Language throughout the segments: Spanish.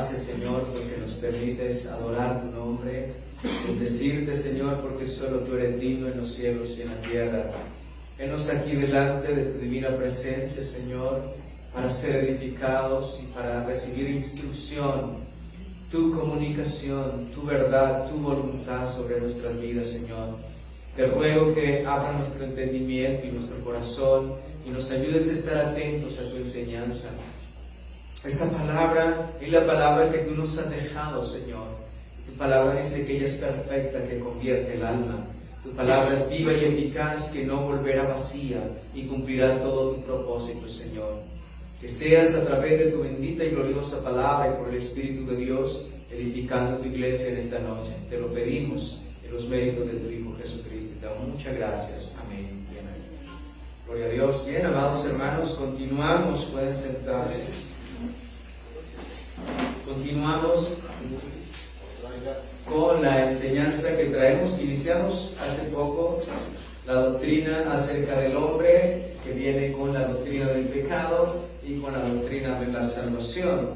Gracias, Señor, porque nos permites adorar tu nombre, bendecirte, Señor, porque solo tú eres digno en los cielos y en la tierra. Venos aquí delante de tu divina presencia, Señor, para ser edificados y para recibir instrucción, tu comunicación, tu verdad, tu voluntad sobre nuestras vidas, Señor. Te ruego que abra nuestro entendimiento y nuestro corazón y nos ayudes a estar atentos a tu enseñanza. Esta palabra es la palabra que tú nos has dejado, Señor. Tu palabra dice que ella es perfecta, que convierte el alma. Tu palabra es viva y eficaz, que no volverá vacía y cumplirá todo tu propósito, Señor. Que seas a través de tu bendita y gloriosa palabra y por el Espíritu de Dios edificando tu iglesia en esta noche. Te lo pedimos en los méritos de tu Hijo Jesucristo. Te damos muchas gracias. Amén y amén. Gloria a Dios. Bien, amados hermanos, continuamos. Pueden sentarse. Continuamos con la enseñanza que traemos. Iniciamos hace poco la doctrina acerca del hombre, que viene con la doctrina del pecado y con la doctrina de la salvación.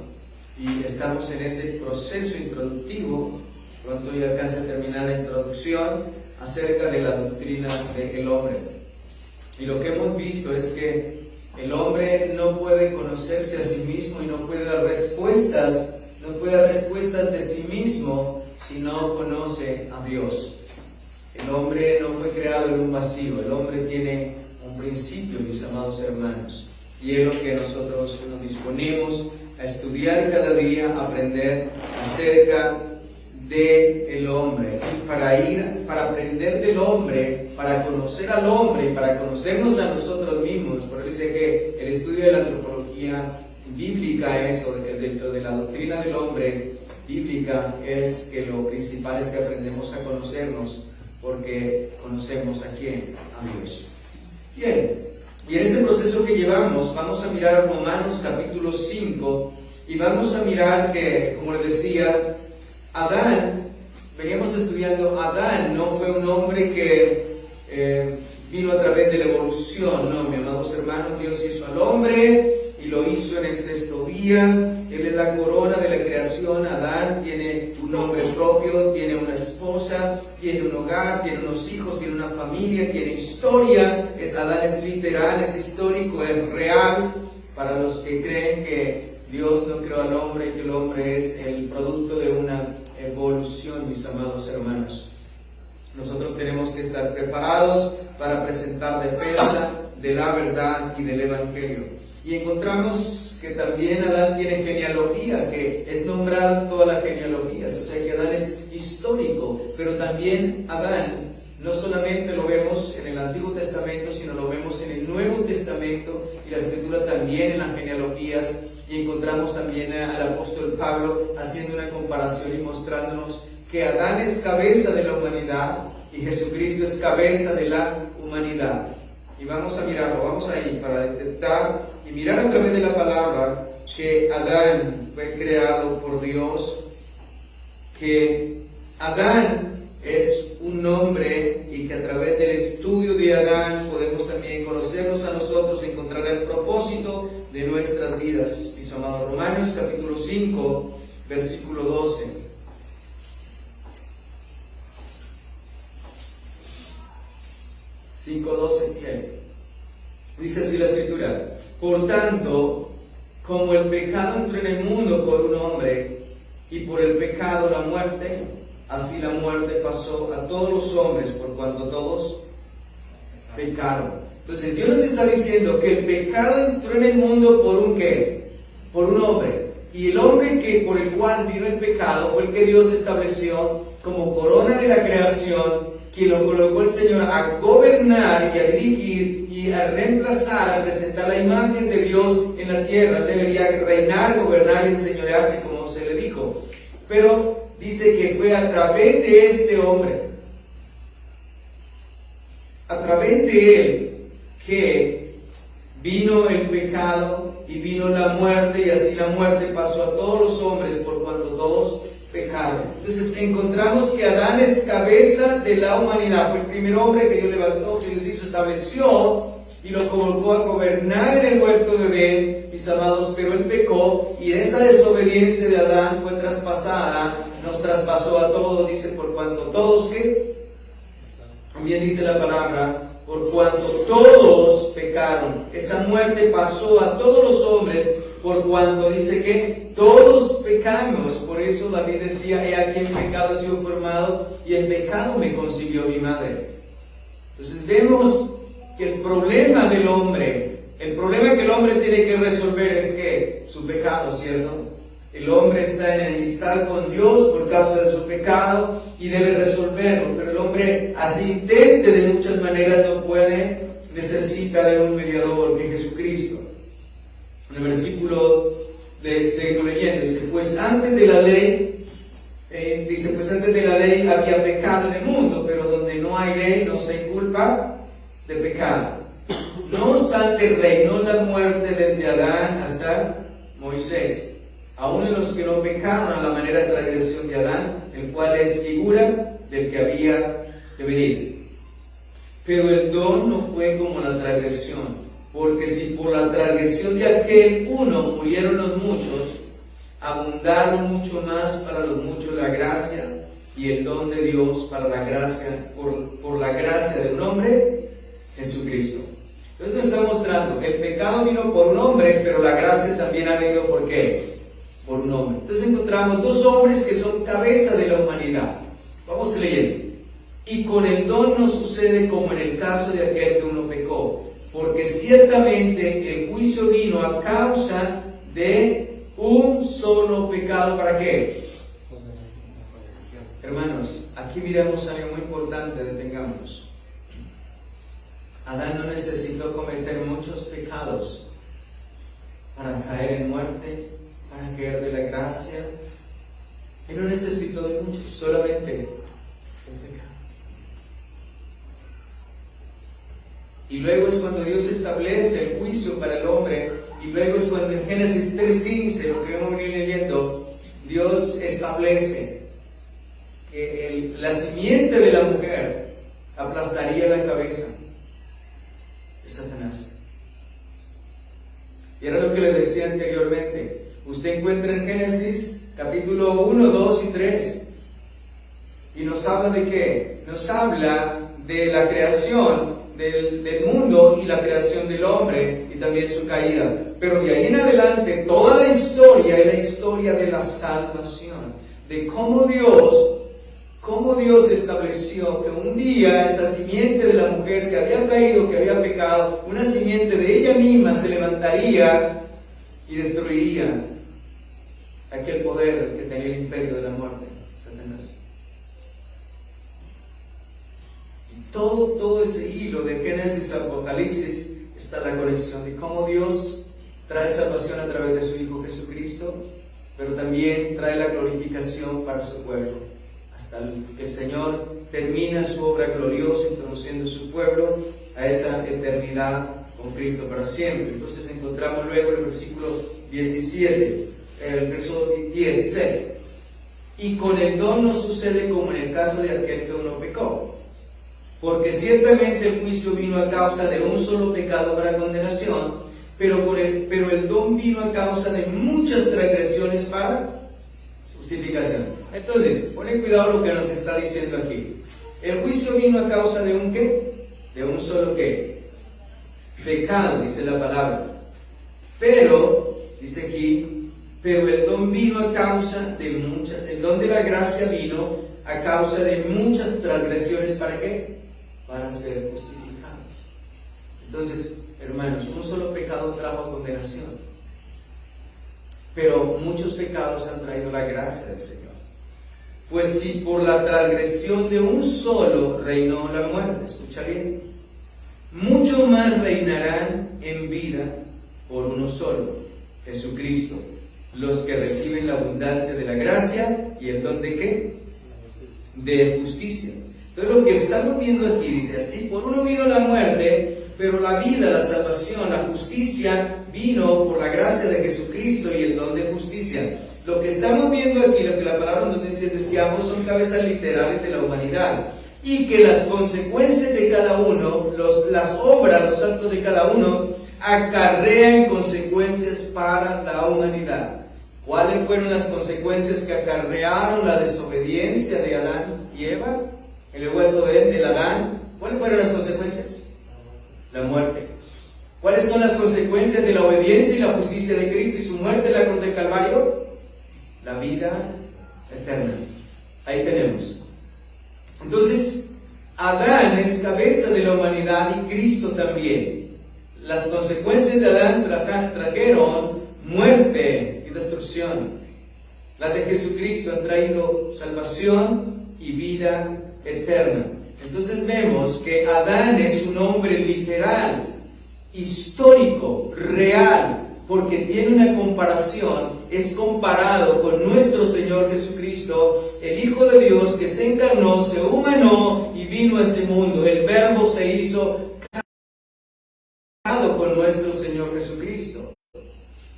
Y estamos en ese proceso introductivo. Pronto ya alcanza a terminar la introducción acerca de la doctrina del hombre. Y lo que hemos visto es que el hombre no puede conocerse a sí mismo y no puede dar respuestas de sí mismo si no conoce a Dios. El hombre no fue creado en un vacío, el hombre tiene un principio, mis amados hermanos, y es lo que nosotros nos disponemos a estudiar cada día, a aprender acerca del hombre. Y para aprender del hombre, para conocer al hombre y para conocernos a nosotros mismos, por eso dice que el estudio de la antropología bíblica es, o dentro de la doctrina del hombre bíblica, es que lo principal es que aprendemos a conocernos, porque conocemos a quién, a Dios. Bien, y en este proceso que llevamos, vamos a mirar Romanos capítulo 5, y vamos a mirar que, como les decía, Adán, veníamos estudiando, Adán no fue un hombre que vino a través de la evolución, no, mis amados hermanos, Dios hizo al hombre y lo hizo en el sexto día. Él es la corona de la creación. Adán tiene un nombre propio, tiene una esposa, tiene un hogar, tiene unos hijos, tiene una familia, tiene historia. Adán es literal, es histórico, es real. Para los que creen que Dios no creó al hombre y que el hombre es el producto de una evolución, mis amados hermanos. Nosotros tenemos que estar preparados para presentar defensa de la verdad y del Evangelio. Y encontramos que también Adán tiene genealogía, que es nombrado en todas las genealogías, o sea que Adán es histórico, pero también Adán no solamente lo vemos en el Antiguo Testamento, sino lo vemos en el Nuevo Testamento, y la Escritura también en las genealogías, y encontramos también al apóstol Pablo haciendo una comparación y mostrándonos que Adán es cabeza de la humanidad y Jesucristo es cabeza de la humanidad. Y vamos a mirarlo, vamos a ir para intentar y mirar a través de la palabra que Adán fue creado por Dios, que Adán es un nombre y que a través del estudio de Adán podemos también conocernos a nosotros, encontrar el propósito de nuestras vidas. Mis amados, Romanos capítulo 5, versículo 12. Dice así la Escritura: por tanto, como el pecado entró en el mundo por un hombre, y por el pecado la muerte, así la muerte pasó a todos los hombres, por cuanto todos pecaron. Entonces Dios nos está diciendo que el pecado entró en el mundo por un ¿qué? Por un hombre. Y el hombre por el cual vino el pecado fue el que Dios estableció como corona de la creación, quien lo colocó el Señor a gobernar y a dirigir y a reemplazar, a presentar la imagen de Dios en la tierra. Él debería reinar, gobernar y enseñorearse, como se le dijo. Pero dice que fue a través de este hombre, a través de él, que vino el pecado y vino la muerte, y así la muerte pasó a todos los hombres por cuanto todos pecaron. Entonces encontramos que Adán es cabeza de la humanidad, fue el primer hombre que Dios levantó, que Dios hizo, estableció y lo colocó a gobernar en el huerto de Edén, mis amados, pero él pecó y esa desobediencia de Adán fue traspasada, nos traspasó a todos, dice, por cuanto todos, ¿qué? También dice la palabra, por cuanto todos pecaron. Esa muerte pasó a todos los hombres, por cuanto dice que todos pecamos. Por eso David decía, he aquí en pecado he sido formado y en pecado me concibió mi madre. Entonces vemos que el problema del hombre, el problema que el hombre tiene que resolver es que su pecado, ¿cierto? El hombre está en enemistad con Dios por causa de su pecado y debe resolverlo, pero el hombre, así intente de muchas maneras, no puede, necesita de un mediador, que es Jesucristo. En el versículo seguimos leyendo, dice, pues antes de la ley, pues antes de la ley había pecado en el mundo, pero donde no hay ley no se inculpa de pecado. No obstante, reinó la muerte desde Adán hasta Moisés, aún en los que no pecaron a la manera de transgresión de Adán, el cual es figura del que había de venir. Pero el don no fue como la transgresión, porque si por la transgresión de aquel uno murieron los muchos, abundaron mucho más para los muchos la gracia y el don de Dios para la gracia, por la gracia de un hombre, Jesucristo. Entonces nos está mostrando que el pecado vino por un hombre, pero la gracia también ha venido ¿por qué? Por un hombre. Entonces encontramos dos hombres que son cabeza de la humanidad. Vamos leyendo. Y con el don no sucede como en el caso de aquel que uno pecó, porque ciertamente el juicio vino a causa de un solo pecado. ¿Para qué? Hermanos, aquí miramos algo muy importante, detengámonos. Adán no necesitó cometer muchos pecados para caer en muerte, para caer de la gracia. Él no necesitó de muchos, solamente un pecado. Y luego es cuando Dios establece el juicio para el hombre, y luego es cuando en Génesis 3:15, lo que vamos a ir leyendo, Dios establece que la simiente de la mujer aplastaría la cabeza de Satanás. Y era lo que les decía anteriormente. Usted encuentra en Génesis capítulo 1, 2 y 3 y nos habla de ¿qué? Nos habla de la creación del mundo y la creación del hombre y también su caída, pero de ahí en adelante toda la historia es la historia de la salvación, de cómo Dios estableció que un día esa simiente de la mujer que había caído, que había pecado, una simiente de ella misma se levantaría y destruiría aquel poder que tenía el imperio de la muerte, Satanás. Y todo ese hilo de Génesis a Apocalipsis está la conexión de cómo Dios trae salvación a través de su Hijo Jesucristo, pero también trae la glorificación para su pueblo. Hasta que el Señor termina su obra gloriosa introduciendo su pueblo a esa eternidad con Cristo para siempre. Entonces encontramos luego el versículo 17, el verso 16. Y con el don no sucede como en el caso de aquel que uno pecó, porque ciertamente el juicio vino a causa de un solo pecado para condenación, pero el don vino a causa de muchas transgresiones para justificación. Entonces, ponen cuidado lo que nos está diciendo aquí. El juicio vino a causa de un ¿qué? De un solo ¿qué? Pecado, dice la palabra. Pero, dice aquí, pero el don vino a causa de muchas, el don de la gracia vino a causa de muchas transgresiones. ¿Para qué? Para ser justificados. Entonces, hermanos, un solo pecado trajo condenación, pero muchos pecados han traído la gracia del Señor. Pues si por la transgresión de un solo reinó la muerte, escucha bien, mucho más reinarán en vida por uno solo, Jesucristo, los que reciben la abundancia de la gracia y el don de ¿qué? De justicia. Entonces lo que estamos viendo aquí dice así: por uno vino la muerte, pero la vida, la salvación, la justicia vino por la gracia de Jesucristo y el don de justicia. Lo que estamos viendo aquí, lo que la palabra nos dice, es que ambos son cabezas literales de la humanidad. y que las consecuencias de cada uno, las obras, los actos de cada uno, acarrean consecuencias para la humanidad. ¿Cuáles fueron las consecuencias que acarrearon la desobediencia de Adán y Eva en el huerto del Adán? ¿Cuáles fueron las consecuencias? La muerte. ¿Cuáles son las consecuencias de la obediencia y la justicia de Cristo y su muerte en la cruz del Calvario? La vida eterna. Ahí tenemos. Entonces, Adán es cabeza de la humanidad y Cristo también. Las consecuencias de Adán trajeron muerte y destrucción. Las de Jesucristo han traído salvación y vida eterna. Entonces vemos que Adán es un hombre literal, histórico, real, porque tiene una comparación, es comparado con nuestro Señor Jesucristo, el Hijo de Dios que se encarnó, se humanó y vino a este mundo. El Verbo se hizo carne con nuestro Señor Jesucristo.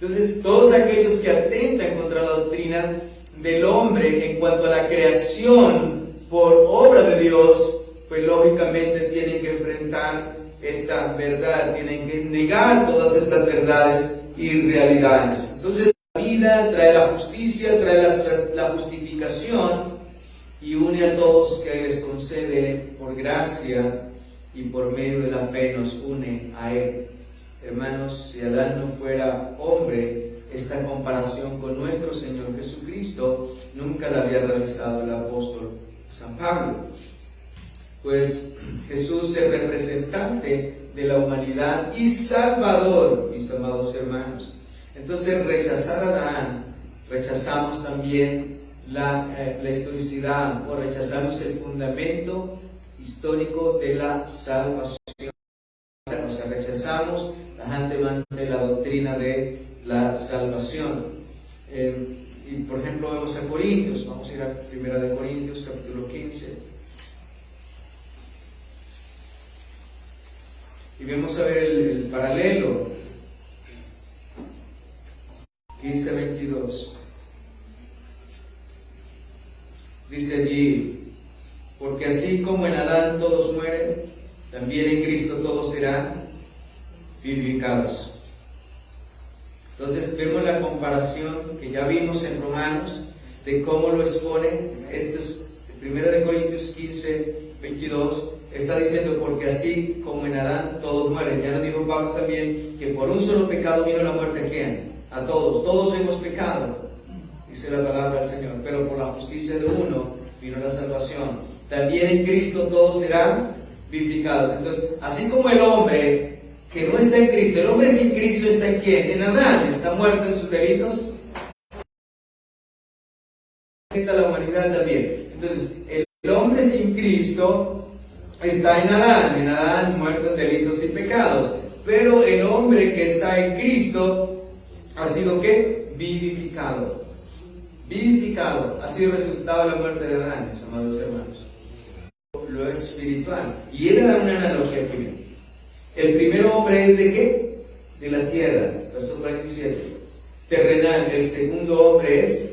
Entonces, todos aquellos que atentan contra la doctrina del hombre en cuanto a la creación por obra de Dios, pues lógicamente tienen que enfrentar esta verdad, tienen que negar todas estas verdades y realidades. Entonces, la vida trae la justicia, trae la justificación y une a todos que les concede por gracia y por medio de la fe nos une a Él. Hermanos, si Adán no fuera hombre, esta comparación con nuestro Señor Jesucristo nunca la había realizado el apóstol San Pablo. Pues Jesús es representante de la humanidad y Salvador, mis amados hermanos. Entonces, rechazar a Adán, rechazamos también la historicidad o rechazamos el fundamento histórico de la salvación. O sea, rechazamos tajantemente la doctrina de la salvación. Y por ejemplo, vemos a Corintios. Vamos a ir a 1 Corintios, capítulo 15. Y vamos a ver el paralelo. 15:22. Dice allí: porque así como en Adán todos mueren, también en Cristo todos serán vivificados. Entonces vemos la comparación que ya vimos en Romanos de cómo lo expone. Esto es 1 Corintios 15:22. Está diciendo, porque así como en Adán todos mueren. Ya nos dijo Pablo también que por un solo pecado vino la muerte. ¿A quién? A todos. Todos hemos pecado, dice la palabra del Señor, pero por la justicia de uno vino la salvación. También en Cristo todos serán vivificados. Entonces, así como el hombre que no está en Cristo, el hombre sin Cristo está en ¿quién? En Adán. Está muerto en sus delitos. La humanidad también. Entonces, el hombre sin Cristo está en Adán muerto en delitos y pecados. Pero el hombre que está en Cristo ha sido ¿qué? Vivificado. Vivificado. Ha sido resultado de la muerte de Adán, mis amados hermanos. Lo espiritual. Y él da una analogía primero. El primer hombre es ¿de qué? De la tierra. Verso 47. Terrenal. El segundo hombre es,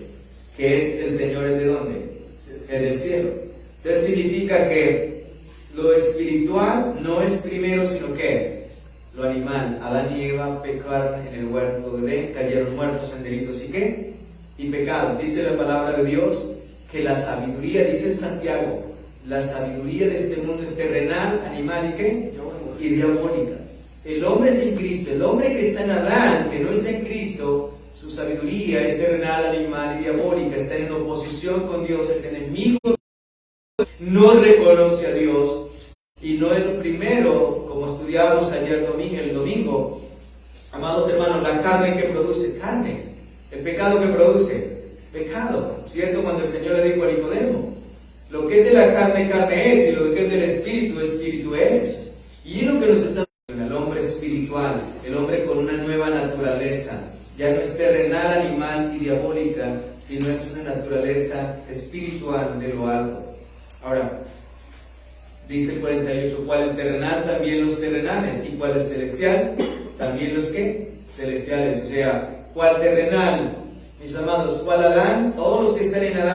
que es el Señor, ¿es de dónde? Es del cielo. Entonces significa que lo espiritual no es primero, sino que lo animal. Adán y Eva pecaron en el huerto de Edén, cayeron muertos en delitos y ¿qué? Y pecado. Dice la palabra de Dios que la sabiduría, dice en Santiago, la sabiduría de este mundo es terrenal, animal y ¿qué? Y diabólica. El hombre sin Cristo, el hombre que está en Adán, que no está en Cristo, su sabiduría es terrenal, animal y diabólica. Está en oposición con Dios, es enemigo. No reconoce a Dios y no es lo primero, como estudiamos ayer el domingo, amados hermanos, la carne que produce carne, el pecado que produce pecado, ¿cierto? Cuando el Señor le dijo a Nicodemo, lo que es de la carne, carne es, y lo que es del espíritu, espíritu es. Y es lo que nos está diciendo el hombre espiritual, el hombre con una nueva naturaleza, ya no es terrenal, animal y diabólica, sino es una naturaleza espiritual de lo alto. Ahora, dice el 48, ¿cuál el terrenal? También los terrenales. ¿Y cuál el celestial? También los ¿qué? Celestiales. O sea, ¿cuál terrenal? Mis amados, ¿cuál Adán? Todos los que están en Adán.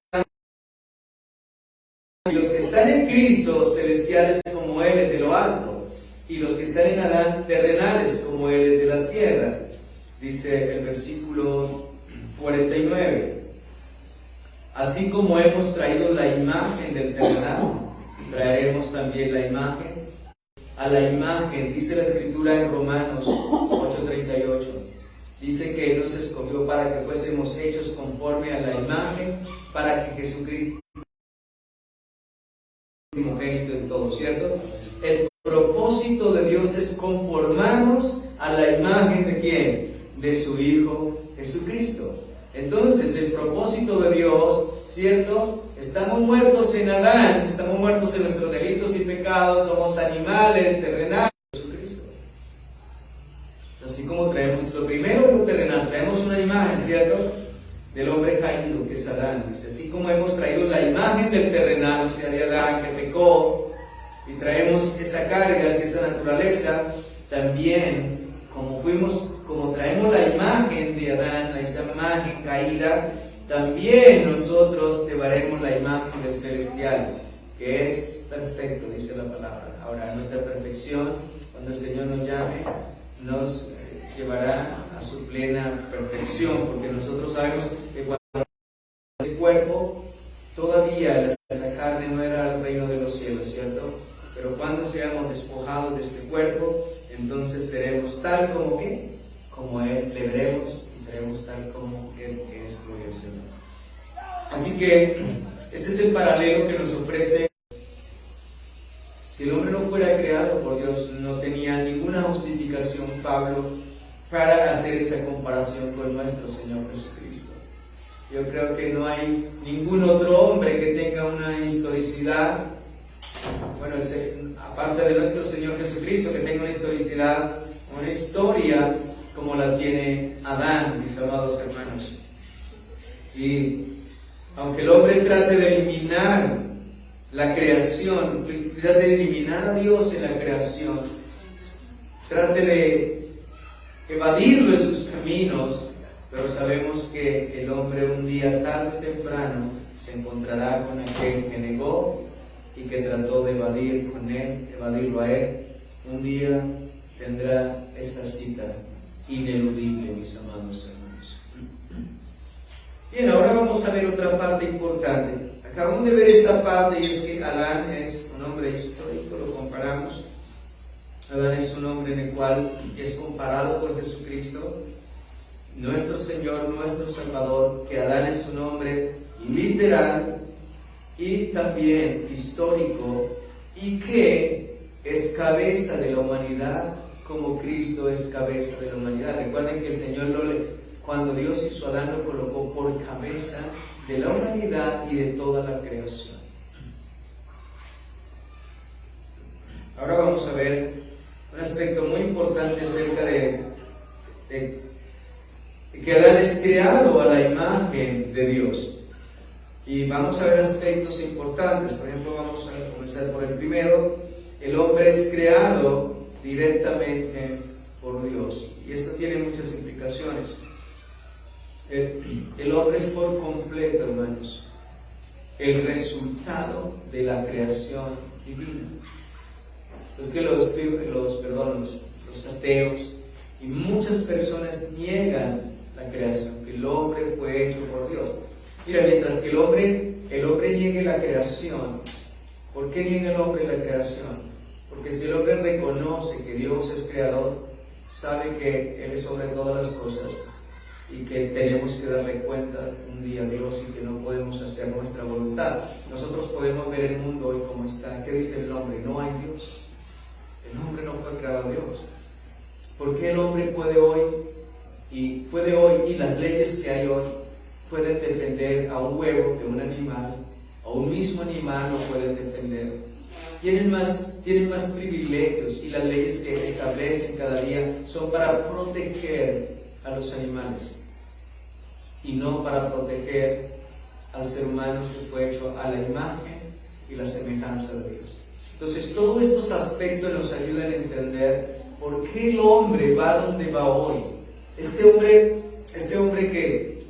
Y los que están en Cristo, celestiales como Él es de lo alto, y los que están en Adán, terrenales como Él es de la tierra. Dice el versículo 49. Así como hemos traído la imagen del terrenal, traeremos también la imagen a la imagen. Dice la Escritura en Romanos 8:38. Dice que Él nos escogió para que fuésemos hechos conforme a la imagen, para que Jesucristo primogénito en todo, ¿cierto? El propósito de Dios es conformarnos a la imagen ¿de quién? De su Hijo Jesucristo. Entonces el propósito de Dios, ¿cierto? Estamos muertos en Adán, estamos muertos en nuestros delitos y pecados, somos animales terrenales. Jesucristo. Así como traemos, lo primero es lo terrenal, traemos una imagen, ¿cierto? Del hombre caído, que es Adán. Dice, así como hemos traído la imagen del terrenal, o sea, de Adán, que pecó, y traemos esa carga, esa naturaleza, también, como traemos la imagen de Adán, esa imagen caída, también nosotros llevaremos la imagen del celestial, que es perfecto, dice la palabra. Ahora, nuestra perfección, cuando el Señor nos llame, nos llevará a su plena perfección, porque nosotros sabemos que cuando el cuerpo, todavía la carne no era el reino de los cielos, ¿cierto? Pero cuando seamos despojados de este cuerpo, entonces seremos tal como que, como Él, le veremos y seremos tal como Él es, gloria al Señor. Así que ese es el paralelo que nos ofrece. Si el hombre no fuera creado por Dios, no tenía ninguna justificación Pablo para hacer esa comparación con nuestro Señor Jesucristo. Yo creo que no hay ningún otro hombre que tenga una historicidad, bueno, aparte de nuestro Señor Jesucristo, que tenga una historicidad, una historia como la tiene Adán, mis amados hermanos. Y aunque el hombre trate de eliminar la creación, trate de eliminar a Dios en la creación, trate de evadirlo en sus caminos, pero sabemos que el hombre un día, tarde o temprano, se encontrará con aquel que negó y que trató de evadir con él, evadirlo a él. Un día tendrá esa cita ineludible, mis amados hermanos. Bien, ahora vamos a ver otra parte importante. Acabamos de ver esta parte, y es que Adán es un hombre histórico, lo comparamos. Adán es un hombre en el cual es comparado por Jesucristo, nuestro Señor, nuestro Salvador, que Adán es un hombre literal y también histórico, y que es cabeza de la humanidad como Cristo es cabeza de la humanidad. Recuerden que el Señor cuando Dios hizo a Adán, lo colocó por cabeza de la humanidad y de toda la creación. Ahora vamos a ver un aspecto muy importante acerca de que Adán es creado a la imagen de Dios. Y vamos a ver aspectos importantes. Por ejemplo, vamos a comenzar por el primero. El hombre es creado directamente por Dios. Y esto tiene muchas implicaciones. El hombre es por completo, hermanos, el resultado de la creación divina. Es que los ateos y muchas personas niegan la creación, que el hombre fue hecho por Dios. Mira, mientras que el hombre niegue la creación, ¿por qué niega el hombre la creación? Porque si el hombre reconoce que Dios es creador, sabe que Él es sobre todas las cosas y que tenemos que darle cuenta un día a Dios y que no podemos hacer nuestra voluntad. Nosotros podemos ver el mundo hoy como está. ¿Qué dice el hombre? No hay Dios. El hombre no fue creado a Dios. ¿Por qué el hombre puede hoy y las leyes que hay hoy pueden defender a un huevo de un animal, a un mismo animal lo pueden defender? Tienen más privilegios, y las leyes que establecen cada día son para proteger a los animales y no para proteger al ser humano que fue hecho a la imagen y la semejanza de Dios. Entonces, todos estos aspectos nos ayudan a entender por qué el hombre va donde va hoy. Este hombre que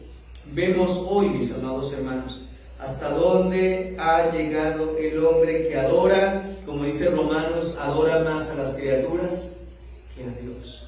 vemos hoy, mis amados hermanos, ¿Hasta dónde ha llegado el hombre que adora, como dice Romanos, adora más a las criaturas que a Dios?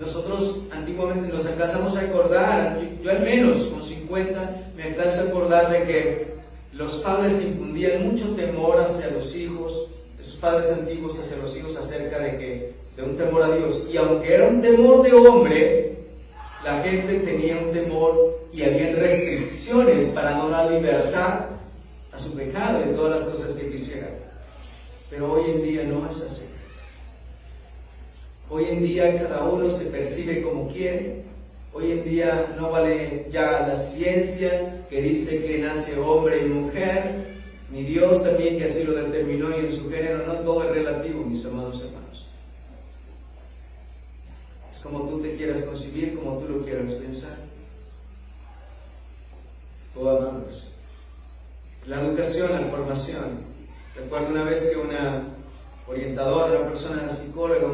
Nosotros antiguamente nos alcanzamos a acordar, yo al menos con 50 me alcanzo a acordar de que los padres infundían mucho temor hacia los hijos, esos padres antiguos hacia los hijos, acerca de un temor a Dios. Y aunque era un temor de hombre, la gente tenía un temor y había restricciones para no dar libertad a su pecado y todas las cosas que quisieran. Pero hoy en día no es así. Hoy en día cada uno se percibe como quiere. Hoy en día no vale ya la ciencia que dice que nace hombre y mujer, ni Dios también que así lo determinó y en su género. No, todo es relativo, mis amados hermanos. Es como tú te quieras concebir, como tú lo quieras pensar. Oh, amados, la educación, la formación. Recuerdo una vez que una orientadora, una persona psicóloga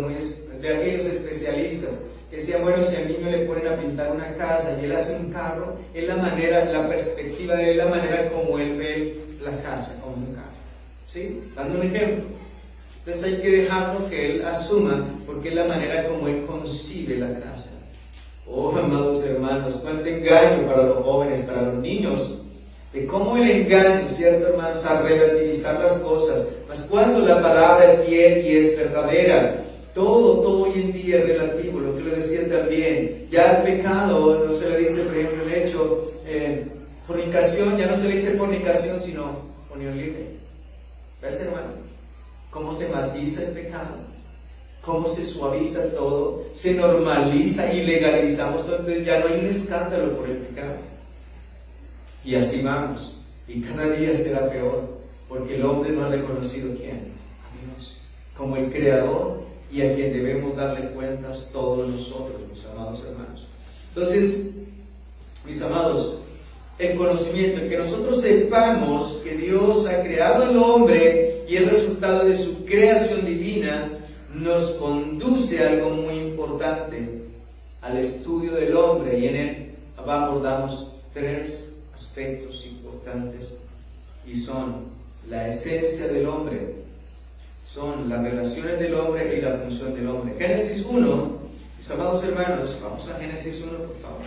de aquellos especialistas, que decía, bueno, si al niño le ponen a pintar una casa y él hace un carro, es la manera, la perspectiva de él, la manera como él ve la casa como un carro. ¿Sí? Dando un ejemplo. Entonces hay que dejarlo que él asuma, porque es la manera como él concibe la casa. Oh, amados hermanos, cuánto engaño para los jóvenes, para los niños, de cómo el engaño, ¿cierto, hermanos?, a relativizar las cosas. Mas cuando la palabra es fiel y es verdadera, todo hoy en día es relativo. Lo que le decía también, ya el pecado no se le dice, por ejemplo, el hecho, fornicación, ya no se le dice fornicación, sino unión libre. ¿Ves, hermano? Cómo se matiza el pecado, cómo se suaviza todo, se normaliza y legalizamos todo. Entonces ya no hay un escándalo por el pecado. Y así vamos, y cada día será peor, porque el hombre no ha reconocido ¿quién? A Dios, como el Creador, y a quien debemos darle cuentas todos nosotros, mis amados hermanos. Entonces, mis amados, el conocimiento, que nosotros sepamos que Dios ha creado al hombre y el resultado de su creación divina nos conduce a algo muy importante, al estudio del hombre, y en él abordamos tres aspectos importantes, y son la esencia del hombre, son las relaciones del hombre y la función del hombre. Génesis 1, mis amados hermanos, vamos a Génesis 1, por favor.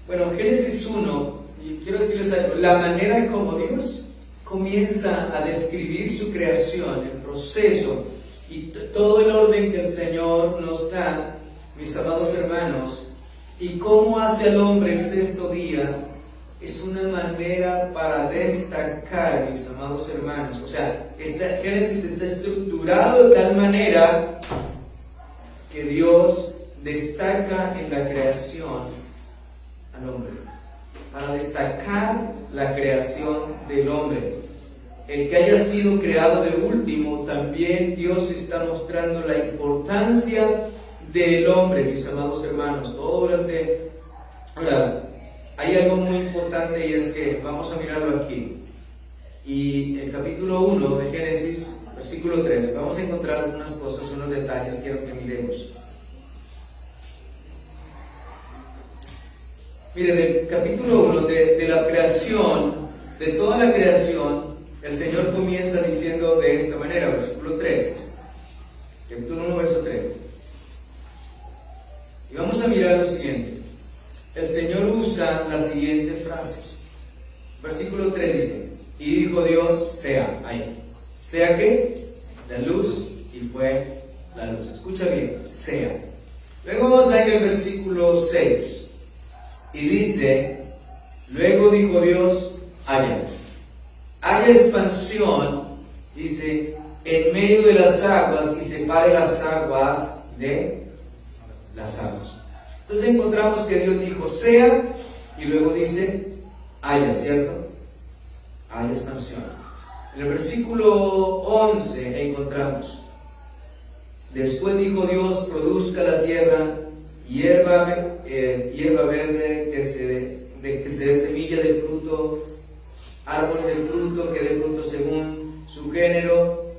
Bueno, Génesis 1, y quiero decirles algo, la manera como Dios comienza a describir su creación, el proceso y todo el orden que el Señor nos da, mis amados hermanos, y cómo hace al hombre el sexto día, es una manera para destacar, mis amados hermanos. O sea, Génesis está estructurado de tal manera que Dios destaca en la creación al hombre, para destacar la creación del hombre. El que haya sido creado de último, también Dios está mostrando la importancia del hombre, mis amados hermanos. Ahora, hay algo muy importante, y es que vamos a mirarlo aquí. Y el capítulo 1 de Génesis, versículo 3, vamos a encontrar algunas cosas, unos detalles, quiero que miremos. Mire, del capítulo 1 de la creación, de toda la creación, el Señor comienza diciendo de esta manera, versículo 3, capítulo 1, verso 3. Y vamos a mirar lo siguiente. El Señor usa las siguientes frases. Versículo 3 dice, y dijo Dios, sea, ahí. ¿Sea qué? La luz, y fue la luz. Escucha bien, sea. Luego vamos a ir al versículo 6. Y dice, luego dijo Dios, haya expansión, dice, en medio de las aguas, y separe las aguas de las aguas. Entonces encontramos que Dios dijo, sea, y luego dice, haya, ¿cierto? Haya expansión. En el versículo 11 encontramos, después dijo Dios, produzca la tierra hierba hierba verde, que se dé semilla de fruto, árbol de fruto, que dé fruto según su género,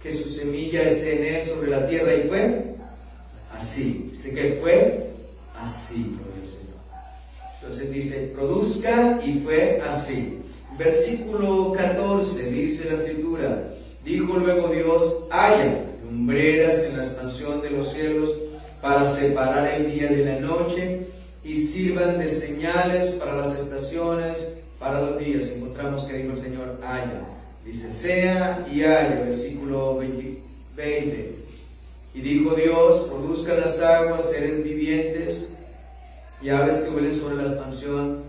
que su semilla esté en él sobre la tierra, y fue así. Dice que fue así, gloria al Señor. Entonces dice, produzca, y fue así. Versículo 14, dice la Escritura, dijo luego Dios, haya lumbreras en la expansión de los cielos para separar el día de la noche, y sirvan de señales para las estaciones, para los días. Encontramos que dijo el Señor, haya. Dice, sea y haya, versículo 20. Y dijo Dios, produzca las aguas seres vivientes y aves que vuelen sobre la expansión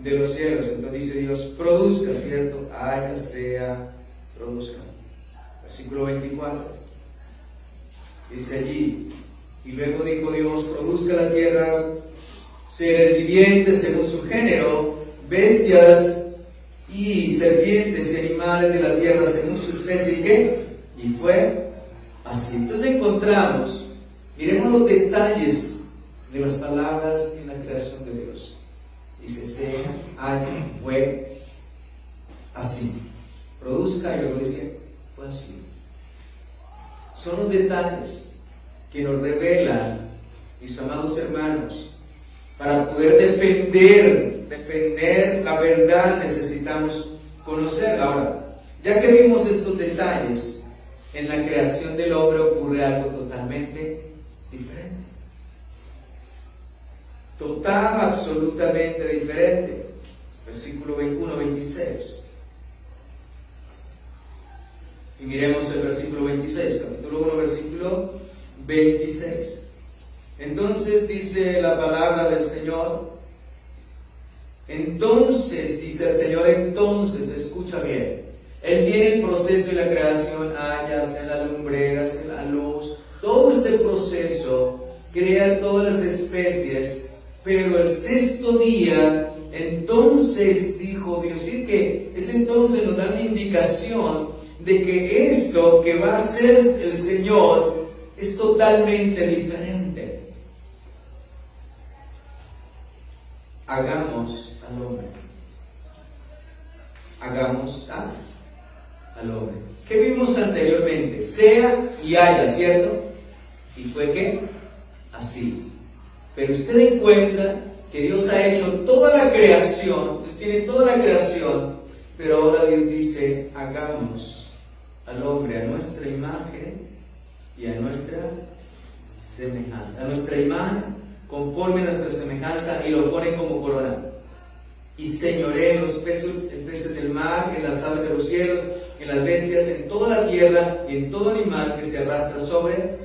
de los cielos. Entonces dice Dios, produzca, ¿cierto? Haya, sea, produzca. Versículo 24. Dice allí, y luego dijo Dios, produzca la tierra seres vivientes según su género, bestias y serpientes y animales de la tierra según su especie. ¿Y qué? Y fue así. Entonces encontramos, miremos los detalles de las palabras en la creación de Dios. Dice, sea, haya, fue así. Produzca, y luego dice, fue así. Son los detalles que nos revelan, mis amados hermanos, para poder defender la verdad necesitamos conocerla. Ahora, ya que vimos estos detalles, en la creación del hombre ocurre algo totalmente diferente. Total, absolutamente diferente. Versículo 21-26. Y miremos el versículo 26, capítulo 1, versículo 26. Entonces dice la palabra del Señor, entonces, dice el Señor, entonces, escucha bien, Él viene el proceso de la creación, haya, en la lumbrera, en la luz, todo este proceso, crea todas las especies, pero el sexto día, entonces dijo Dios, y que ese entonces nos da una indicación de que esto que va a hacer el Señor es totalmente diferente. Hagamos al hombre. Hagamos al hombre. ¿Qué vimos anteriormente? Sea y haya, ¿cierto? Y fue que así. Pero usted encuentra que Dios ha hecho toda la creación, Dios tiene toda la creación, pero ahora Dios dice, hagamos al hombre a nuestra imagen y a nuestra semejanza. A nuestra imagen, conforme a nuestra semejanza, y lo pone como corona. Y señoree en los peces del mar, en las aves de los cielos, en las bestias, en toda la tierra y en todo animal que se arrastra sobre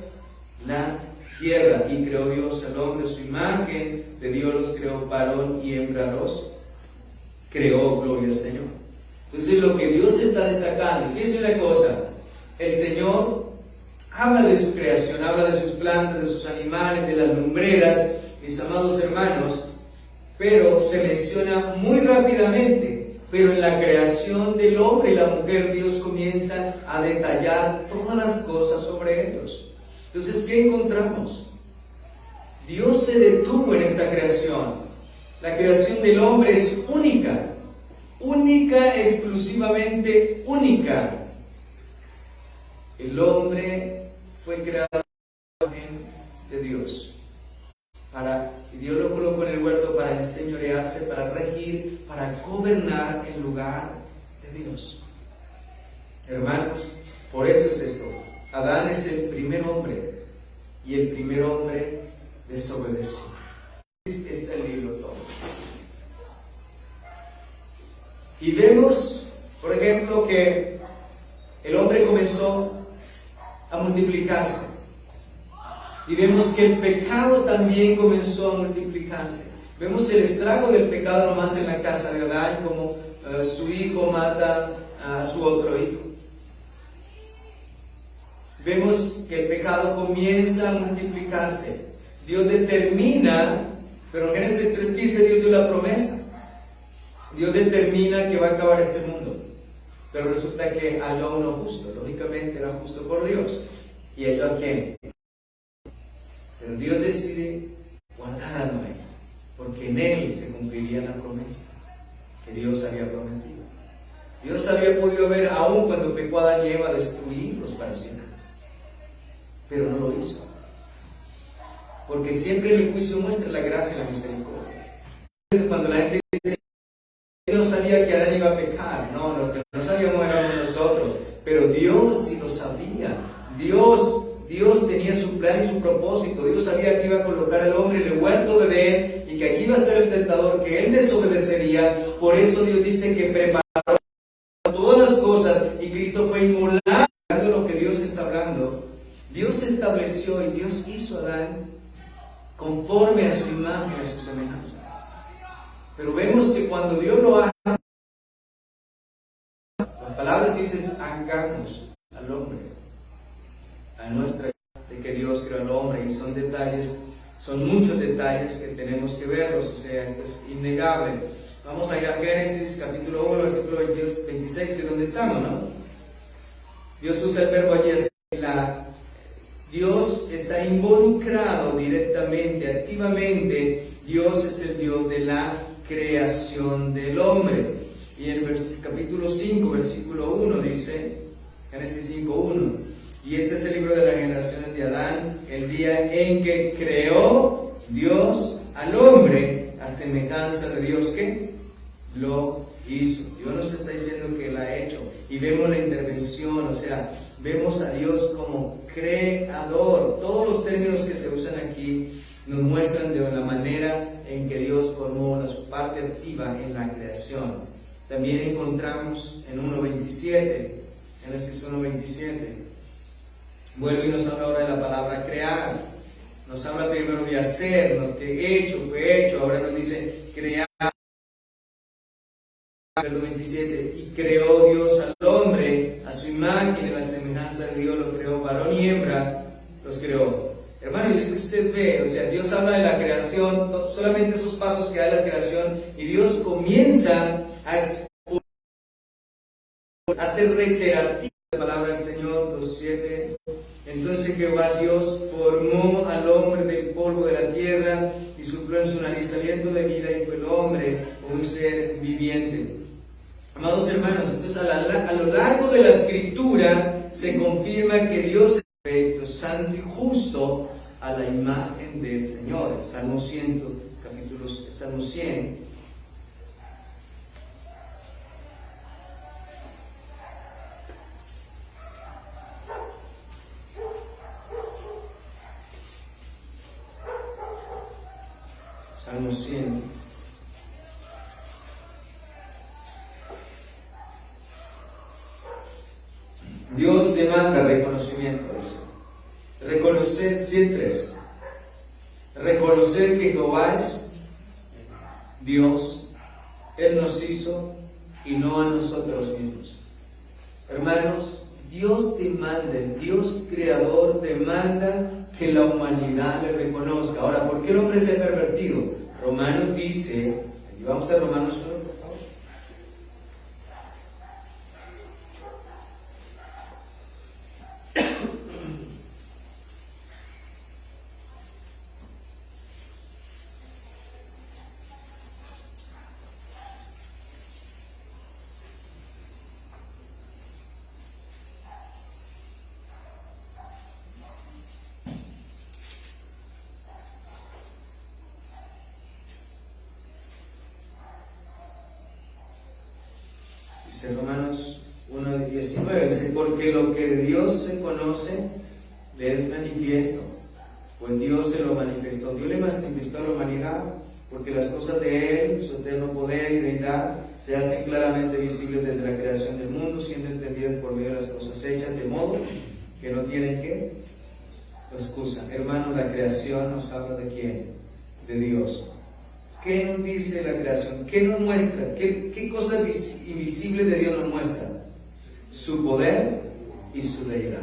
la tierra. Y creó Dios al hombre a su imagen, de Dios los creó, varón y hembra los creó, gloria al Señor. Entonces lo que Dios está destacando, fíjense una cosa, el Señor habla de su creación, habla de sus plantas, de sus animales, de las lumbreras, mis amados hermanos, pero se menciona muy rápidamente. Pero en la creación del hombre y la mujer, Dios comienza a detallar todas las cosas sobre ellos. Entonces, ¿qué encontramos? Dios se detuvo en esta creación. La creación del hombre es única, única, exclusivamente única. El hombre fue creado de Dios. Y Dios lo colocó en el huerto para enseñorearse, para regir, para gobernar en lugar de Dios. Hermanos, por eso es esto. Adán es el primer hombre, y el primer hombre desobedeció. Está el libro todo. Y vemos, por ejemplo, que el hombre comenzó a multiplicarse. Y vemos que el pecado también comenzó a multiplicarse. Vemos el estrago del pecado nomás en la casa de Adán, como su hijo mata a su otro hijo. Vemos que el pecado comienza a multiplicarse. Dios determina, pero en Génesis 3:15 Dios dio la promesa. Dios determina que va a acabar este mundo. Pero resulta que halló a uno justo. Lógicamente era justo por Dios. ¿Y halló a quién? Pero Dios decide guardar a Noé. porque en él se cumpliría la promesa que Dios había prometido. Dios había podido ver aún cuando pecó Adán y Eva destruirlos para siempre, pero no lo hizo, porque siempre en el juicio muestra la gracia y la misericordia. Entonces, cuando la gente dice, no sabía que Adán iba a pecar, no, los que no sabíamos éramos nosotros, pero Dios sí lo sabía. Dios tenía su plan y su propósito. Dios sabía que iba a colocar al hombre en el huerto de Edén y que aquí iba a estar el tentador, que él desobedecería. Por eso Dios dice que preparó todas las cosas y Cristo fue inmolado. Lo que Dios está hablando, Dios estableció y Dios hizo a Adán conforme a su imagen, a su semejanza. Pero vemos que cuando Dios lo hace, las palabras que dices, hagamos al hombre a nuestra de que Dios creó al hombre, y son detalles, son muchos detalles que tenemos que verlos, o sea, esto es innegable. Vamos a ir a Génesis capítulo 1, versículo 22, 26, que es donde estamos, ¿no? Dios usa el verbo allí, Dios está involucrado directamente, activamente. Dios es el Dios de la creación del hombre. Y en el capítulo 5, versículo 1 dice, Génesis 5, 1, y este es el libro de las generaciones de Adán, el día en que creó Dios al hombre a semejanza de Dios, que lo hizo. Dios nos está diciendo que Él ha hecho, y vemos la intervención, o sea, vemos a Dios como creador. Todos los términos que se usan aquí nos muestran de la manera en que Dios formó su parte activa en la creación. También encontramos en 1.27, Génesis 1.27, vuelve y nos habla ahora de la palabra crear. Nos habla primero de hacer, que fue hecho, ahora nos dice crear. Verso 27, y creó Dios al hombre a su imagen, en la semejanza de Dios lo creó, varón y hembra los creó. Hermano, y eso usted ve, o sea, Dios habla de la creación, solamente esos pasos que da la creación, y Dios comienza a ser reiterativa la palabra del Señor, 2:7. Entonces Jehová Dios formó al hombre del polvo de la tierra y sopló en su nariz aliento de vida, y fue el hombre un ser viviente. Amados hermanos, entonces a lo largo de la Escritura se confirma que Dios es perfecto, santo y justo a la imagen del Señor. Salmo 100, Salmo 100. Salmo 100. Dios demanda reconocimiento. Reconocer, 103. Reconocer que Jehová es Dios. Él nos hizo y no a nosotros mismos. Hermanos, Dios demanda, el Dios creador demanda que la humanidad le reconozca. Ahora, ¿por qué el hombre se ha pervertido? Romanos dice, y vamos a Romanos 1, por favor. Romanos 1:19 dice, porque lo que de Dios se conoce le es manifiesto, pues Dios se lo manifestó. Dios le manifestó a la humanidad, porque las cosas de Él, su eterno poder y deidad, se hacen claramente visibles desde la creación del mundo, siendo entendidas por medio de las cosas hechas, de modo que no tienen que excusa. Hermano, la creación nos habla de ¿quién? De Dios. ¿Qué nos dice la creación? ¿Qué nos muestra? ¿Qué cosas invisibles de Dios nos muestra? Su poder y su deidad.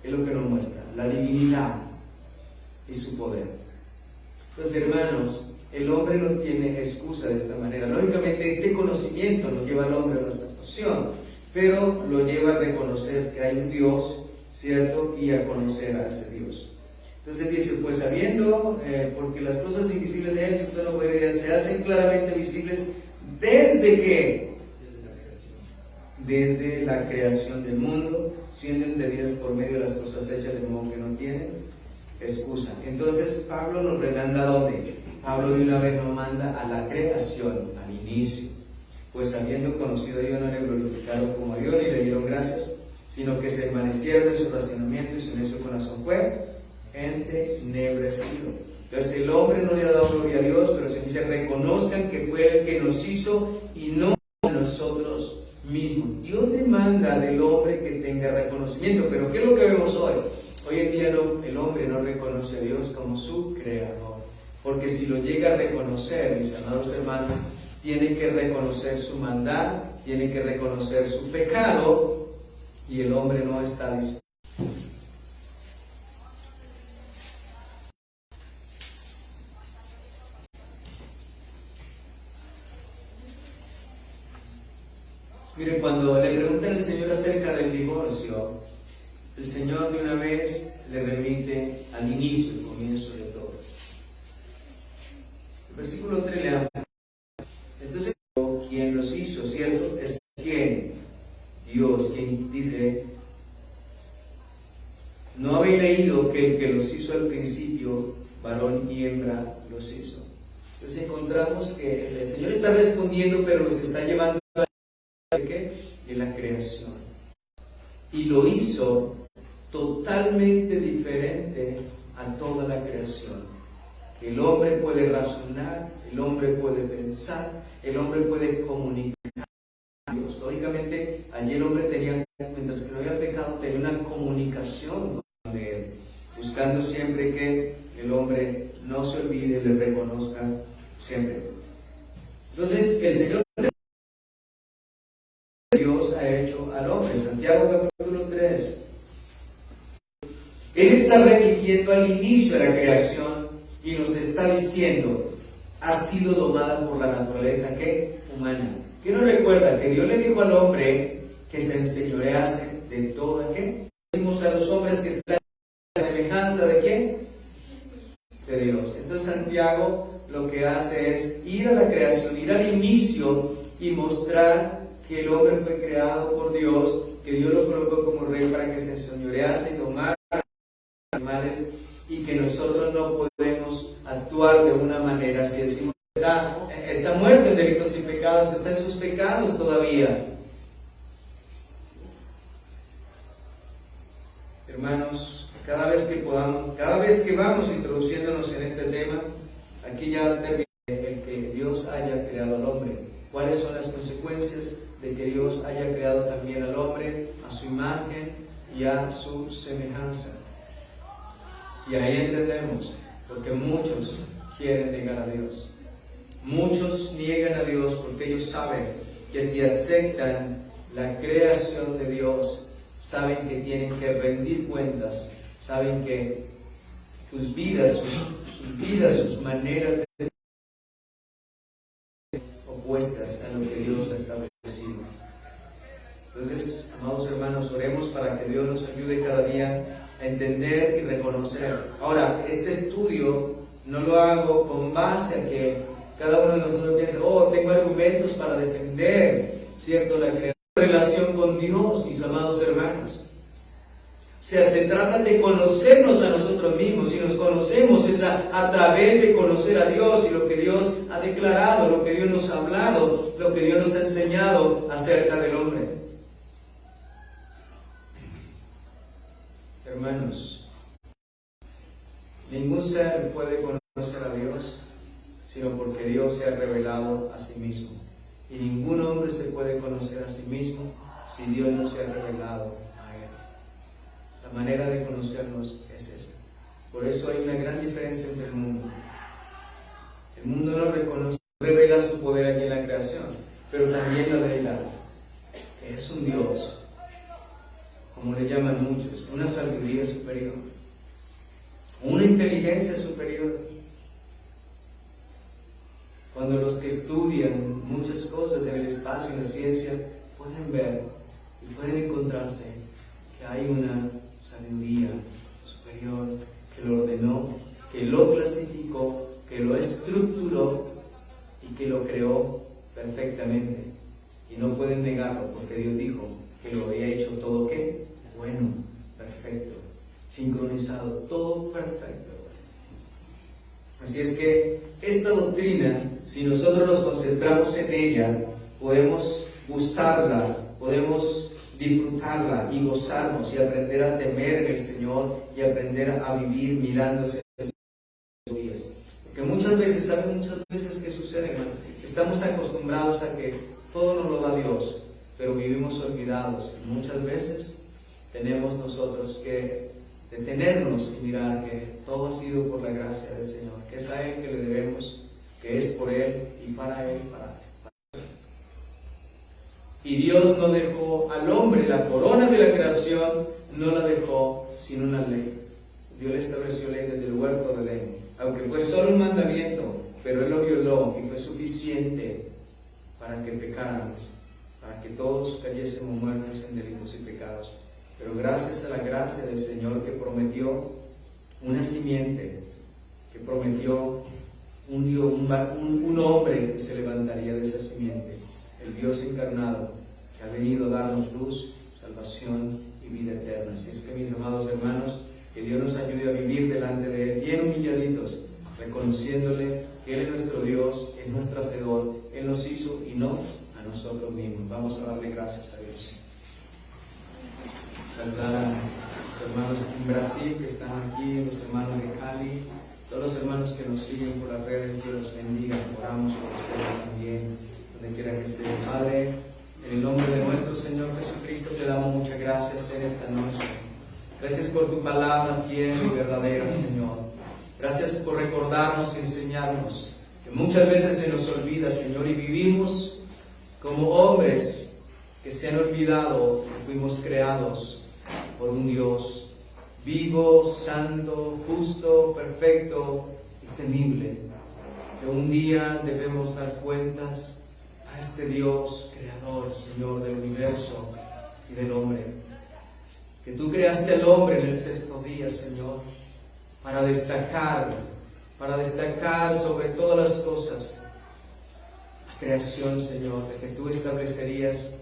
Es lo que nos muestra, la divinidad y su poder. Entonces, hermanos, el hombre no tiene excusa de esta manera. Lógicamente, este conocimiento nos lleva al hombre a la salvación, pero lo lleva a reconocer que hay un Dios, ¿cierto? Y a conocer a ese Dios. Entonces dice, pues sabiendo, porque las cosas invisibles de Él, si no puede, se hacen claramente visibles desde que, desde la creación del mundo, siendo entendidas por medio de las cosas hechas, de modo que no tienen excusa. Entonces Pablo nos remanda a dónde. Pablo de una vez nos manda a la creación, al inicio. Pues habiendo conocido a Dios, no le glorificaron como a Dios ni le dieron gracias, sino que se envanecieron de su razonamiento y su necio corazón fue entenebrecido. Entonces el hombre no le ha dado gloria a Dios, pero se dice, reconozcan que fue el que nos hizo y no nosotros mismos. Dios demanda del hombre que tenga reconocimiento, pero ¿qué es lo que vemos hoy? Hoy en día el hombre no reconoce a Dios como su creador, porque si lo llega a reconocer, mis amados hermanos, tiene que reconocer su maldad, tiene que reconocer su pecado, y el hombre no está dispuesto. Mire, cuando le preguntan al Señor acerca del divorcio, el Señor de una vez le remite al inicio, el comienzo de todo. El versículo 3 le habla. Entonces, quien los hizo, ¿cierto? Es quien, Dios, quien dice, ¿no habéis leído que el que los hizo al principio, varón y hembra, los hizo? Entonces encontramos que el Señor está respondiendo, pero los está llevando ¿de qué? De la creación. Y lo hizo totalmente diferente a toda la creación. El hombre puede razonar, el hombre puede pensar, el hombre puede comunicar a Dios. Lógicamente, allí el hombre tenía, mientras que no había pecado, tenía una comunicación con Él, buscando siempre que el hombre no se olvide y le reconozca siempre. Entonces, el Señor Dios ha hecho al hombre. Santiago capítulo 3. Él está repitiendo al inicio de la creación y nos está diciendo, ha sido domada por la naturaleza ¿qué? Humana. ¿Qué nos recuerda? Que Dios le dijo al hombre que se enseñorease de toda ¿qué? Decimos a los hombres que están a la semejanza de ¿quién? De Dios. Entonces Santiago lo que hace es ir a la creación, ir al inicio y mostrar que el hombre fue creado por Dios, que Dios lo colocó como rey para que se enseñorease y domara a los animales, y que nosotros no podemos actuar de una manera si decimos está muerto en delitos y pecados, está en sus pecados todavía. Hermanos, cada vez que vamos introduciéndonos en este tema, aquí ya termina el que Dios haya creado al hombre. ¿Cuáles son las consecuencias de que Dios haya creado también al hombre a su imagen y a su semejanza? Y ahí entendemos, porque muchos quieren negar a Dios. Muchos niegan a Dios porque ellos saben que si aceptan la creación de Dios, saben que tienen que rendir cuentas, saben que sus vidas, sus maneras de opuestas a lo que Dios ha establecido. Entonces, amados hermanos, oremos para que Dios nos ayude cada día a entender y reconocer. Ahora, este estudio no lo hago con base a que cada uno de nosotros piense, tengo argumentos para defender, ¿cierto?, la relación con Dios, mis amados hermanos. O sea, se trata de conocernos a nosotros mismos. Si nos conocemos es a través de conocer a Dios y lo que Dios ha declarado, lo que Dios nos ha hablado, lo que Dios nos ha enseñado acerca del hombre. Hermanos, ningún ser puede conocer a Dios sino porque Dios se ha revelado a sí mismo. Y ningún hombre se puede conocer a sí mismo si Dios no se ha revelado a él. La manera de conocernos es esa. Por eso hay una gran diferencia entre el mundo. El mundo no reconoce, revela su poder aquí en la creación, pero también lo revela que es un Dios, como le llaman muchos, una sabiduría superior, una inteligencia superior. Cuando los que estudian muchas cosas en el espacio y en la ciencia pueden ver y pueden encontrarse que hay una sabiduría superior que lo ordenó clasificó, que lo estructuró y que lo creó perfectamente. Y no pueden negarlo, porque Dios dijo que lo había hecho todo, ¿qué? Bueno, perfecto, sincronizado, todo perfecto. Así es que esta doctrina, si nosotros nos concentramos en ella, podemos gustarla, podemos disfrutarla y gozarnos y aprender a temer en el Señor y aprender a vivir mirando hacia los días. Porque muchas veces, ¿saben? Muchas veces que sucede, hermano, estamos acostumbrados a que todo nos lo da Dios, pero vivimos olvidados. Y muchas veces tenemos nosotros que detenernos y mirar que todo ha sido por la gracia del Señor, que es a Él que le debemos, que es por Él y para Él, para Él. Y Dios no dejó al hombre la corona de la creación, no la dejó sin una ley. Dios le estableció ley desde el huerto de Edén, aunque fue solo un mandamiento, pero Él lo violó y fue suficiente para que pecáramos, para que todos cayésemos muertos en delitos y pecados. Pero gracias a la gracia del Señor, que prometió una simiente, que prometió un hombre que se levantaría de esa simiente, el Dios encarnado, que ha venido a darnos luz, salvación y vida eterna. Así es que, mis amados hermanos, que Dios nos ayude a vivir delante de Él bien humilladitos, reconociéndole que Él es nuestro Dios, es nuestro Hacedor, Él nos hizo y no a nosotros mismos. Vamos a darle gracias a Dios. Saludar a los hermanos en Brasil que están aquí, los hermanos de Cali, todos los hermanos que nos siguen por las redes, Dios los bendiga. Oramos por ustedes también, donde quiera que estén. Padre, en el nombre de nuestro Señor Jesucristo te damos muchas gracias en esta noche. Gracias por tu palabra fiel y verdadera, Señor. Gracias por recordarnos y enseñarnos, que muchas veces se nos olvida, Señor, y vivimos como hombres que se han olvidado que fuimos creados por un Dios vivo, santo, justo, perfecto y temible. Que un día debemos dar cuentas a este Dios creador, Señor, del universo y del hombre. Que tú creaste al hombre en el sexto día, Señor, para destacar sobre todas las cosas la creación, Señor, de que tú establecerías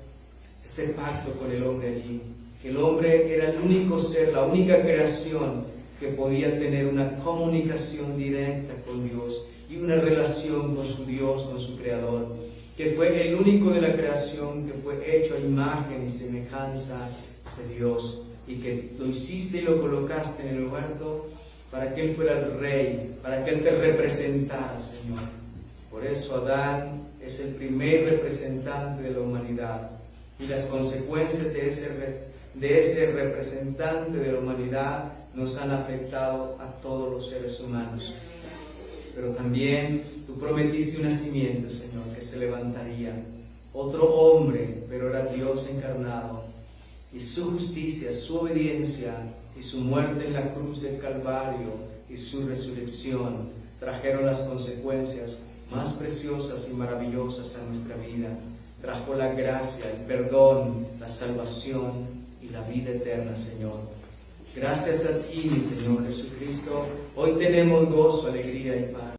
ese pacto con el hombre allí. Que el hombre era el único ser, la única creación que podía tener una comunicación directa con Dios y una relación con su Dios, con su Creador. Que fue el único de la creación que fue hecho a imagen y semejanza de Dios. Y que lo hiciste y lo colocaste en el huerto para que Él fuera el rey, para que Él te representara, Señor. Por eso Adán es el primer representante de la humanidad. Y las consecuencias de ese representante de la humanidad nos han afectado a todos los seres humanos. Pero también tú prometiste una simiente, Señor, que se levantaría. Otro hombre, pero era Dios encarnado. Y su justicia, su obediencia y su muerte en la cruz del Calvario y su resurrección trajeron las consecuencias más preciosas y maravillosas a nuestra vida. Trajo la gracia, el perdón, la salvación y la vida eterna, Señor. Gracias a ti, Señor Jesucristo, hoy tenemos gozo, alegría y paz.